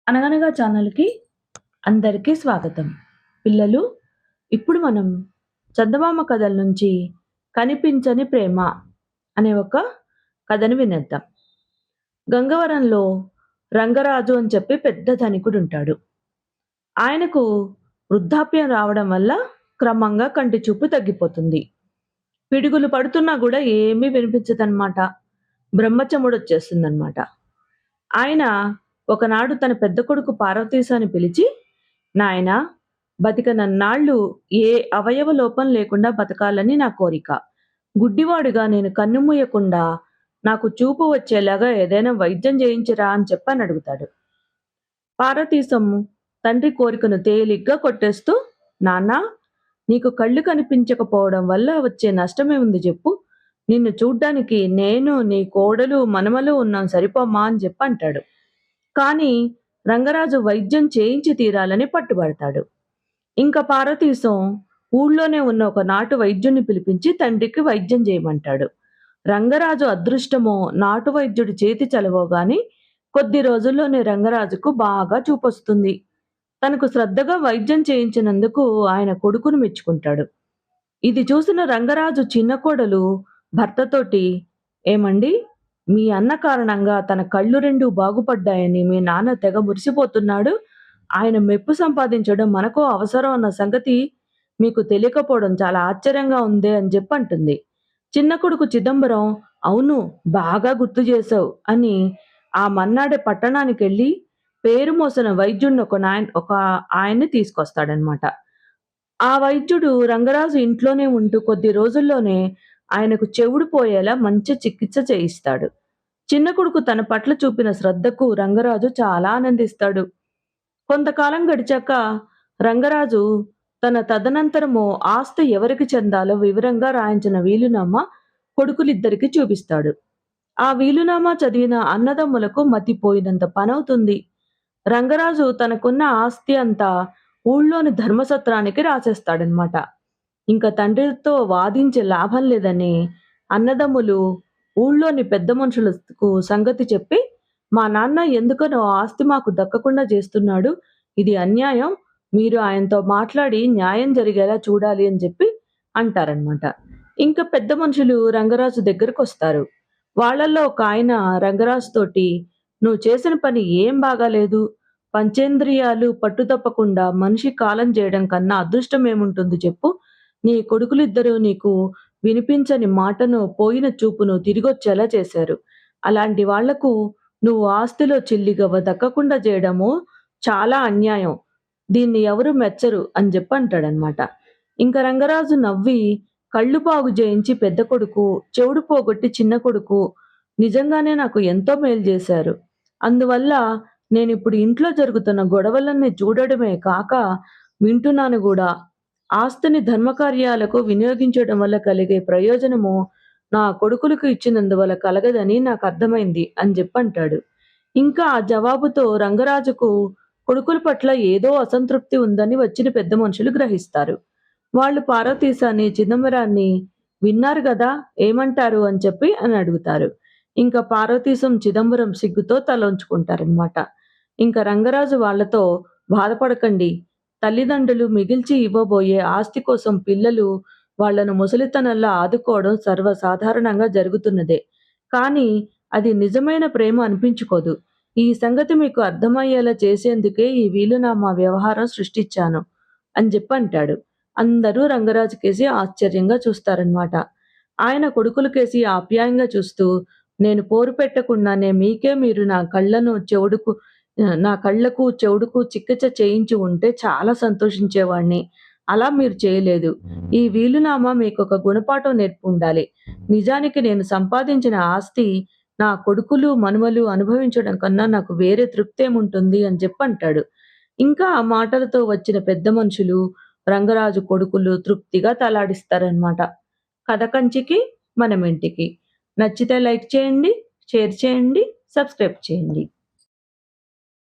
అనగనగా ఛానల్‌కి అందరికీ స్వాగతం. పిల్లలు, ఇప్పుడు మనం చందమామ కథల నుంచి 'కనిపించని ప్రేమ' అనే ఒక కథను వినేద్దాం. గంగవరంలో రంగరాజు అని చెప్పి పెద్ద ధనికుడుంటాడు. ఆయనకు వృద్ధాప్యం రావడం వల్ల క్రమంగా కంటి చూపు తగ్గిపోతుంది. పిడుగులు పడుతున్నా గూడా ఏమీ వినిపించదనమాట. బ్రహ్మచముడొచ్చేస్తుందనమాట. ఆయన ఒకనాడు తన పెద్ద కొడుకు పార్వతీశాన్ని పిలిచి, నాయనా, బతికనన్నాళ్ళు ఏ అవయవ లోపం లేకుండా బతకాలని నా కోరిక. గుడ్డివాడుగా నేను కన్ను మూయకుండా నాకు చూపు వచ్చేలాగా ఏదైనా వైద్యం చేయించరా అని చెప్పనడుగుతాడు. పార్వతీశం తండ్రి కోరికను తేలిగ్గా కొట్టేస్తూ, నాన్నా, నీకు కళ్ళు కనిపించకపోవడం వల్ల వచ్చే నష్టమేముంది జెప్పు? నిన్ను చూడ్డానికి నేను, నీ కోడలు, మనమలు ఉన్నాం సరిపోమ్మా అని జెప్పంటాడు. కానీ రంగరాజు వైద్యం చేయించి తీరాలని పట్టుబడతాడు. ఇంక పార్వతీశం ఊళ్ళోనే ఉన్న ఒక నాటు వైద్యుడిని పిలిపించి తండ్రికి వైద్యం చేయమంటాడు. రంగరాజు అదృష్టమో నాటు వైద్యుడి చేతి చలవో గాని కొద్ది రోజుల్లోనే రంగరాజుకు బాగా చూపొస్తుంది. తనకు శ్రద్ధగా వైద్యం చేయించినందుకు ఆయన కొడుకును మెచ్చుకుంటాడు. ఇది చూసిన రంగరాజు చిన్న కోడలు భర్తతోటి, ఏమండి, మీ అన్న కారణంగా తన కళ్ళు రెండు బాగుపడ్డాయని మీ నాన్న తెగ మురిసిపోతున్నాడు. ఆయన మెప్పు సంపాదించడం మనకో అవసరం అన్న సంగతి మీకు తెలియకపోవడం చాలా ఆశ్చర్యంగా ఉందే అని చెప్పంటుంది. చిన్న కొడుకు చిదంబరం, అవును, బాగా గుర్తు చేశావు అని ఆ మన్నాడే పట్టణానికెళ్ళి పేరు మోసిన వైద్యుడిని ఒక ఆయన్ని తీసుకొస్తాడనమాట. ఆ వైద్యుడు రంగరాజు ఇంట్లోనే ఉంటూ కొద్ది రోజుల్లోనే ఆయనకు చెవుడు పోయేలా మంచి చికిత్స చేయిస్తాడు. చిన్న కొడుకు తన పట్ల చూపిన శ్రద్ధకు రంగరాజు చాలా ఆనందిస్తాడు. కొంతకాలం గడిచాక రంగరాజు తన తదనంతరము ఆస్తి ఎవరికి చెందాలో వివరంగా రాయించిన వీలునామా కొడుకులిద్దరికి చూపిస్తాడు. ఆ వీలునామా చదివిన అన్నదమ్ములకు మతిపోయినంత పనవుతుంది. రంగరాజు తనకున్న ఆస్తి అంతా ఊళ్ళోని ధర్మసత్రానికి రాసేస్తాడనమాట. ఇంక తండ్రితో వాదించే లాభం లేదని అన్నదమ్ములు ఊళ్ళోని పెద్ద మనుషులకు సంగతి చెప్పి, మా నాన్న ఎందుకనో ఆస్తి మాకు దక్కకుండా చేస్తున్నాడు. ఇది అన్యాయం. మీరు ఆయనతో మాట్లాడి న్యాయం జరిగేలా చూడాలి అని చెప్పి అంటారనమాట. ఇంక పెద్ద మనుషులు రంగరాజు దగ్గరకొస్తారు. వాళ్ళల్లో ఒకాయన రంగరాజు తోటి, "నువ్వు చేసిన పని ఏం బాగాలేదు. పంచేంద్రియాలు పట్టుతప్పకుండా మనిషి కాలం జేయడం కన్నా అదృష్టం ఏముంటుంది చెప్పు? నీ కొడుకులిద్దరూ నీకు వినిపించని మాటను, పోయిన చూపును తిరిగొచ్చేలా చేశారు. అలాంటి వాళ్లకు నువ్వు ఆస్తిలో చిల్లిగవ్వ దక్కకుండా జేయడము చాలా అన్యాయం. దీన్ని ఎవరు మెచ్చరు" అని జెప్పంటాడనమాట. ఇంక రంగరాజు నవ్వి, కళ్ళు బాగు జేయించి పెద్ద కొడుకు, చెవుడు పోగొట్టి చిన్న కొడుకు నిజంగానే నాకు ఎంతో మేలు జేశారు. అందువల్ల నేనిప్పుడు ఇంట్లో జరుగుతున్న గొడవలన్నీ చూడడమే కాక వింటున్నాను గూడా. ఆస్తిని ధర్మకార్యాలకు వినియోగించడం వల్ల కలిగే ప్రయోజనము నా కొడుకులకు ఇచ్చినందువల్ల కలగదని నాకర్థమైంది అని జెప్పంటాడు. ఇంకా ఆ జవాబుతో రంగరాజుకు కొడుకుల పట్ల ఏదో అసంతృప్తి ఉందని వచ్చిన పెద్ద మనుషులు గ్రహిస్తారు. వాళ్ళు పార్వతీశాన్ని, చిదంబరాన్ని విన్నారు గదా! ఏమంటారు అని చెప్పి అని అడుగుతారు. ఇంక పార్వతీశం, చిదంబరం సిగ్గుతో తలొంచుకుంటారనమాట. ఇంక రంగరాజు వాళ్ళతో, బాధపడకండి. తల్లిదండ్రులు మిగిల్చి ఇవ్వబోయే ఆస్తి కోసం పిల్లలు వాళ్ళను ముసలితనంలో ఆదుకోవడం సర్వసాధారణంగా జరుగుతున్నదే. కానీ అది నిజమైన ప్రేమ అనిపించుకోదు. ఈ సంగతి మీకు అర్థమయ్యేలా చేసేందుకే ఈ వీలునామా వ్యవహారం సృష్టించాను అని జెప్పంటాడు. అందరూ రంగరాజుకేసి ఆశ్చర్యంగా చూస్తారనమాట. ఆయన కొడుకులకేసి ఆప్యాయంగా చూస్తూ, నేను పోరు పెట్టకుండానే మీకే మీరు నా కళ్ళకు, చెవుడుకు చికిత్స చేయించి ఉంటే చాలా సంతోషించేవాడిని. అలా మీరు చేయలేదు. ఈ వీలునామా మీకొక గుణపాఠం నేర్పుండాలి. నిజానికి నేను సంపాదించిన ఆస్తి నా కొడుకులు, మనుమలు అనుభవించడం కన్నా నాకు వేరే తృప్తేముంటుంది అని చెప్పంటాడు. ఇంకా ఆ మాటలతో వచ్చిన పెద్ద మనుషులు, రంగరాజు కొడుకులు తృప్తిగా తలాడిస్తారనమాట. కథ కంచికి మనమింటికి. నచ్చితే లైక్ చేయండి, షేర్ చేయండి, సబ్స్క్రైబ్ చేయండి.